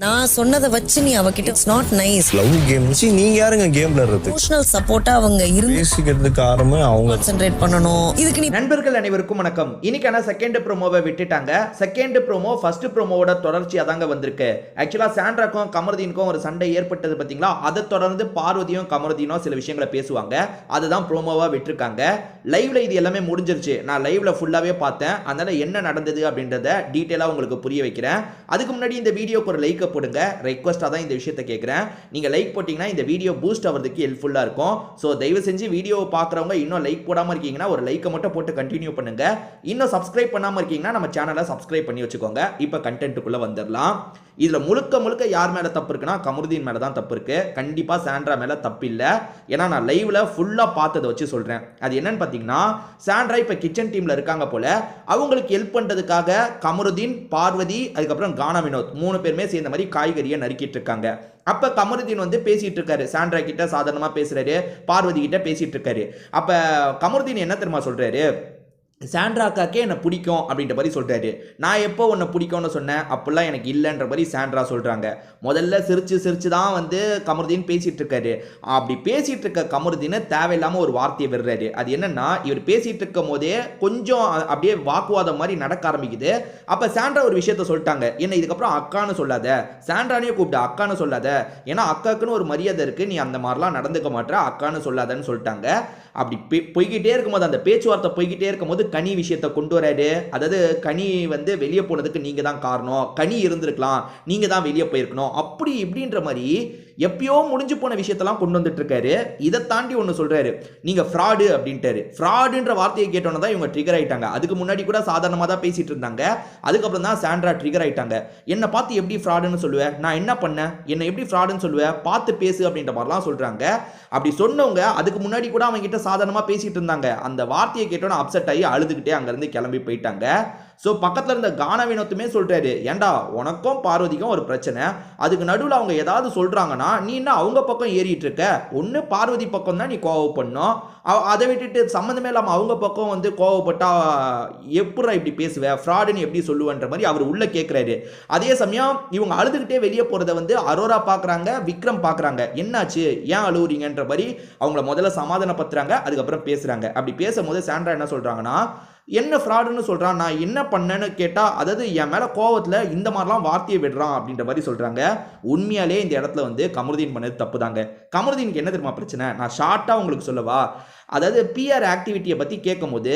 நான் சொன்னதை வச்சு நீ அவகிட்ட it's not nice. Love game நீங்க யாருங்க கேம் விளையாடுறது? எமோஷனல் சப்போர்ட்டா அவங்க இருந்து பேசிக்கிறதுக்கு காரணமே அவங்க கான்சென்ட்ரேட் பண்ணணும். இதுக்கு நீ நண்பர்கள் அனைவருக்கும் வணக்கம். இன்னைக்கான செகண்ட் ப்ரோமோவை விட்டுட்டாங்க. செகண்ட் ப்ரோமோ ஃபர்ஸ்ட் ப்ரோமோவோட தொடர்ச்சியா தாங்க வந்திருக்கு. ஆக்சுவலா சாண்ட்ராக்கும் கமருதீனுக்கும் ஒரு சண்டை ஏற்பட்டது பாத்தீங்களா? அதை தொடர்ந்து பார்வதியும் கமருதீனும் சில விஷயங்களை பேசுவாங்க. அதுதான் ப்ரோமோவா விட்டுருக்காங்க. லைவ்ல இது எல்லாமே முடிஞ்சிருச்சு. நான் லைவ்ல ஃபுல்லாவே பார்த்தேன். அதனால என்ன நடந்தது அப்படின்றத டீட்டெயிலா உங்களுக்கு புரிய வைக்கிறேன். அதுக்கு முன்னாடி இந்த வீடியோக்கு ஒரு லைக் போடுங்க. ரெக்வெஸ்டா தான் இந்த விஷயத்தை கேட்கிறேன். நீங்க லைக் போட்டீங்கன்னா இந்த வீடியோ பூஸ்ட் ஆவறதுக்கு ஹெல்ப்ஃபுல்லா இருக்கும். சோ தயவு செஞ்சு வீடியோவை பார்க்கறவங்க இன்னும் லைக் போடாம இருக்கீங்கன்னா ஒரு லைக்கை மட்டும் போட்டு கண்டினியூ பண்ணுங்க. இன்னும் சப்ஸ்கிரைப் பண்ணாம இருக்கீங்கன்னா நம்ம சேனலை சப்ஸ்கிரைப் பண்ணி வச்சுக்கோங்க. இப்போ கண்டென்ட்டுக்குள்ள வந்துடலாம். இதுல முழுக்க யார் மேல தப்பு இருக்குன்னா கமருதீன் மேல தான் தப்பு இருக்கு. கண்டிப்பா சாண்ட்ரா மேல தப்பு இல்ல. ஏன்னா நான் லைவ்ல ஃபுல்லா பார்த்ததை வச்சு சொல்றேன். அது என்னன்னு பாத்தீங்கன்னா, சாண்ட்ரா இப்ப கிச்சன் டீம்ல இருக்காங்க போல. அவங்களுக்கு ஹெல்ப் பண்றதுக்காக கமருதீன், பார்வதி, அதுக்கப்புறம் கானா வினோத் 3 பேருமே சேர்ந்த மாதிரி காய்கறியை நறுக்கிட்டு இருக்காங்க. அப்ப கமருதீன் வந்து பேசிட்டு இருக்காரு. சாண்ட்ரா கிட்ட சாதாரணமா பேசுறாரு, பார்வதி கிட்ட பேசிட்டு இருக்காரு. அப்ப கமருதீன் என்ன தெரியுமா சொல்றாரு? சாண்ட்ரா அக்காக்கே என்னை பிடிக்கும் அப்படின்ற மாதிரி சொல்கிறாரு. நான் எப்போ உன்னை பிடிக்கும்னு சொன்னேன், அப்படிலாம் எனக்கு இல்லைன்ற மாதிரி சாண்ட்ரா சொல்கிறாங்க. முதல்ல சிரிச்சு தான் வந்து கமருதீன் பேசிகிட்டு இருக்காரு. அப்படி பேசிகிட்டு இருக்க கமருதீனை தேவையில்லாமல் ஒரு வார்த்தையை விடுறாரு. அது என்னன்னா, இவர் பேசிகிட்டு இருக்கும் போதே கொஞ்சம் அப்படியே வாக்குவாதம் மாதிரி நடக்க ஆரம்பிக்குது. அப்போ சாண்ட்ரா ஒரு விஷயத்த சொல்லிட்டாங்க, என்ன இதுக்கப்புறம் அக்கான்னு சொல்லாத, சாண்ட்ரானே கூப்பிட்டு அக்கான்னு சொல்லாத, ஏன்னா அக்காக்குன்னு ஒரு மரியாதை இருக்குது, நீ அந்த மாதிரிலாம் நடந்துக்க மாட்டேற, அக்கான்னு சொல்லாதன்னு சொல்லிட்டாங்க. அப்படி போய்கிட்டே இருக்கும்போது, அந்த பேச்சுவார்த்தை போய்கிட்டே இருக்கும்போது கனி விஷயத்தை கொண்டு வராரு. அதாவது கனி வந்து வெளியே போனதுக்கு நீங்க தான் காரணம், கனி இருந்திருக்கலாம், நீங்க தான் வெளியே போயிருக்கணும், அப்படி இப்படின்ற மாதிரி எப்பயோ முடிஞ்சு போன விஷயத்தெல்லாம் கொண்டு வந்துட்டு இருக்காரு. இதை தாண்டி ஒன்று சொல்றாரு, நீங்க ஃப்ராடு அப்படின்ட்டாரு. ஃப்ராடுன்ற வார்த்தையை கேட்டோன்னு தான் இவங்க ட்ரிகர் ஆயிட்டாங்க. அதுக்கு முன்னாடி கூட சாதாரணமாக தான் பேசிட்டு இருந்தாங்க. அதுக்கப்புறம் தான் சாண்ட்ரா ட்ரிகர் ஆயிட்டாங்க. என்னை பார்த்து எப்படி ஃப்ராடுன்னு சொல்லுவேன், நான் என்ன பண்ணேன், என்னை எப்படி ஃப்ராடுன்னு சொல்லுவேன், பார்த்து பேசு அப்படின்ற மாதிரிலாம் சொல்றாங்க. அப்படி சொன்னவங்க அதுக்கு முன்னாடி கூட அவங்க கிட்ட சாதாரணமாக பேசிட்டு இருந்தாங்க. அந்த வார்த்தையை கேட்டோன்னு அப்செட் ஆகி அழுதுகிட்டே அங்கேருந்து கிளம்பி போயிட்டாங்க. ஸோ பக்கத்தில் இருந்த கானா வினோத்துமே சொல்றாரு, ஏண்டா உனக்கும் பார்வதிக்கும் ஒரு பிரச்சனை, அதுக்கு நடுவில் அவங்க ஏதாவது சொல்றாங்கன்னா நீ என்ன அவங்க பக்கம் ஏறிட்டு இருக்க, ஒன்று பார்வதி பக்கம் தான் நீ கோவப்படணும், அதை விட்டுட்டு சம்மந்தமே இல்லாமல் அவங்க பக்கம் வந்து கோவப்பட்டா எப்படா இப்படி பேசுவேன், ஃப்ராடுன்னு எப்படி சொல்லுவேன்ற மாதிரி அவர் உள்ள கேட்குறாரு. அதே சமயம் இவங்க அழுதுகிட்டே வெளியே போகிறத வந்து அரோரா பார்க்குறாங்க, விக்ரம் பார்க்குறாங்க. என்னாச்சு, ஏன் அழுவுறீங்கன்ற மாதிரி அவங்கள முதல்ல சமாதானப்படுத்துறாங்க, அதுக்கப்புறம் பேசுகிறாங்க. அப்படி பேசும்போது சாண்ட்ரா என்ன சொல்கிறாங்கன்னா, என்ன ஃப்ராடுன்னு சொல்கிறான், நான் என்ன பண்ணேன்னு கேட்டால், அதாவது என் மேலே கோவத்தில் இந்த மாதிரிலாம் வார்த்தையை விடுறான் அப்படின்ற மாதிரி சொல்கிறாங்க. உண்மையாலே இந்த இடத்துல வந்து கமருதீன் பண்ணது தப்பு தாங்க. கமருதீனுக்கு என்ன தெரியுமா பிரச்சனை, நான் ஷார்ட்டாக உங்களுக்கு சொல்லவா, அதாவது பிஆர் ஆக்டிவிட்டியை பற்றி கேட்கும்போது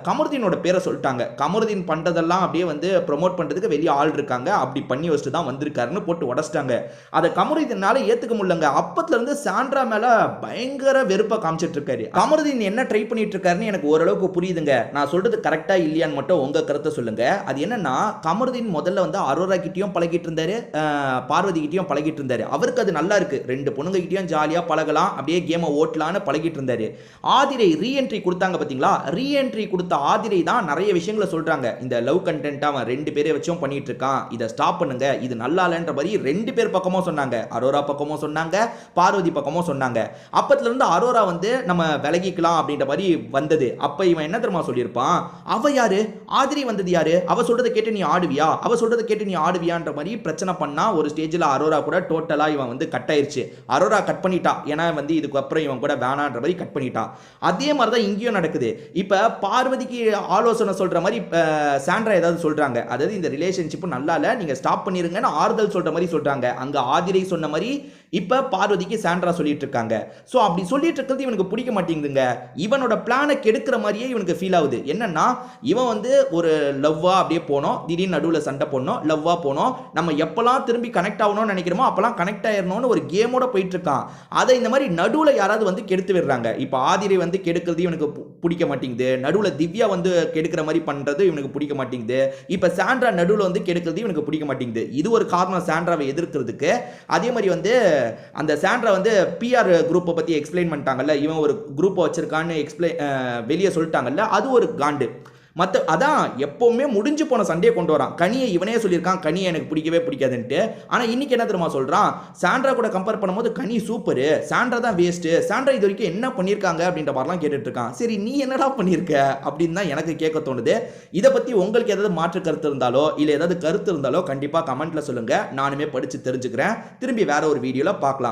கமருதீனோட பேரை சொல்லிட்டாங்க. கமருதீன் பண்ணுறதெல்லாம் அப்படியே வந்து ப்ரொமோட் பண்ணுறதுக்கு வெளியே ஆள் இருக்காங்க, அப்படி பண்ணி வச்சுட்டு தான் வந்திருக்காருன்னு போட்டு உடச்சிட்டாங்க. அதை கமருதீனால ஏற்றுக்க முடியலங்க. அப்பத்துலேருந்து சாண்ட்ரா மேலே பயங்கர வெறுப்பை காமிச்சிட்டு இருக்காரு. கமருதீன் என்ன ட்ரை பண்ணிட்டு இருக்காருன்னு எனக்கு ஓரளவுக்கு புரியுதுங்க. நான் சொல்றது கரெக்டாக இல்லையான்னு மட்டும் உங்கள் கருத்தை சொல்லுங்க. அது என்னன்னா, கமருதீன் முதல்ல வந்து அரோரா கிட்டையும் பழகிட்டு இருந்தாரு, பார்வதி கிட்டையும் பழகிட்டு இருந்தாரு. அவருக்கு அது நல்லா இருக்கு, 2 பொண்ணுங்க கிட்டையும் ஜாலியாக பழகலாம், அப்படியே கேமை ஓட்டலான்னு பழகிட்டு இருந்தாரு. ஆதிரை ரீஎன்ட்ரி கொடுத்தாங்க பாத்தீங்களா, ரீஎன்ட்ரி கொடுத்த ஆதிரை தான் நிறைய விஷயங்களை சொல்றாங்க. இந்த லவ் கண்டென்ட் அவன் 2 பேரை வச்சும் பண்ணிட்டு இருக்கான், இதை ஸ்டாப் பண்ணுங்க, இது நல்லா இல்லைன்ற மாதிரி 2 பேர் பக்கமும் சொன்னாங்க. அரோரா பக்கமும் சொன்னாங்க, பார்வதி பக்கமும் சொன்னாங்க. அப்பத்துல இருந்து அரோரா வந்து நம்ம விலகிக்கலாம் அப்படின்ற மாதிரி வந்தது. அப்ப இவன் என்ன தெரியுமா சொல்லியிருப்பான், அவ யாரு, ஆதிரை வந்தது யாரு, அவ சொல்றதை கேட்டு நீ ஆடுவியா, அவ சொல்றதை கேட்டு நீ ஆடுவியான்ற மாதிரி பிரச்சனை பண்ணா. ஒரு ஸ்டேஜில் அரோரா கூட டோட்டலா இவன் வந்து கட் ஆயிருச்சு. அரோரா கட் பண்ணிட்டா, ஏன்னா வந்து இதுக்கு அப்புறம் இவன் கூட வேணான்ற மாதிரி கட் பண்ணிட்டா. அதே மாதிரி தான் இங்கேயும் நடக்குது. இப்ப பார்வதிக்கு ஆலோசனை சொல்ற மாதிரி சாண்ட்ரா ஏதாவது சொல்றாங்க, அதாவது இந்த ரிலேஷன்ஷிப் நல்லா இல்ல, நீங்க ஸ்டாப் பண்ணிருங்கன்னு ஆறுதல் சொல்ற மாதிரி சொல்றாங்க. அங்க ஆதிரை சொன்ன மாதிரி இப்ப பார்வதிக்கு சாண்ட்ரா சொல்லிட்டு இருக்காங்க. சோ அப்படி சொல்லிட்டு இருக்கிறது இவனுக்கு பிடிக்க மாட்டேங்குதுங்க. இவனோட பிளானை கெடுக்கிற மாதிரியே இவனுக்கு ஃபீல் ஆகுது. என்னன்னா, இவன் வந்து ஒரு லவ்வா அப்படியே போனோம், திடீர்னு நடுவில் சண்டை போடணும், லவ்வா போனோம், நம்ம எப்பெல்லாம் திரும்பி கனெக்ட் ஆகணும்னு நினைக்கிறோமோ அப்பெல்லாம் கனெக்ட் ஆயிடணும்னு ஒரு கேமோட போயிட்டு இருக்கான். அதை இந்த மாதிரி நடுவில் யாராவது வந்து கெடுத்து விடுறாங்க. இப்ப ஆதிரை வந்து கெடுக்கிறது இவனுக்கு பிடிக்க மாட்டேங்குது, நடுவில் திவ்யா வந்து கெடுக்கிற மாதிரி பண்றது இவனுக்கு பிடிக்க மாட்டேங்குது, இப்ப சாண்ட்ரா நடுவில் வந்து கெடுக்கிறது இவனுக்கு பிடிக்க மாட்டேங்குது. இது ஒரு காரணம் சாண்ட்ராவை எதிர்க்கிறதுக்கு. அதே மாதிரி வந்து அந்த சாண்ட்ரா வந்து பிஆர் குரூப்பை பத்தி எக்ஸ்பிளைன் பண்ணிட்டாங்கல்ல, இவன் ஒரு குரூப்பை வச்சிருக்கான்னு வெளியே சொல்லிட்டாங்கல்ல, அது ஒரு காண்டு. அதான் எப்பவுமே முடிஞ்சு போன சண்டையை கொண்டு வரான். கனியை இவனே சொல்லியிருக்கான், கனியை எனக்கு பிடிக்கவே பிடிக்காதுன்ட்டு. ஆனா இன்னைக்கு என்ன தெரியுமா சொல்றான், சாண்ட்ரா கூட கம்பேர் பண்ணும்போது கனி சூப்பர், சாண்ட்ரா தான் வேஸ்ட், சாண்ட்ரா இது வரைக்கும் என்ன பண்ணியிருக்காங்க அப்படின்ற மாதிரிலாம் கேட்டுட்டு இருக்கான். சரி நீ என்னடா பண்ணியிருக்க அப்படின்னு தான் எனக்கு கேட்க தோணுது. இதை பத்தி உங்களுக்கு ஏதாவது மாற்று கருத்து இருந்தாலோ இல்ல ஏதாவது கருத்து இருந்தாலோ கண்டிப்பா கமெண்ட்ல சொல்லுங்க, நானுமே படிச்சு தெரிஞ்சுக்கிறேன். திரும்பி வேற ஒரு வீடியோல பார்க்கலாம்.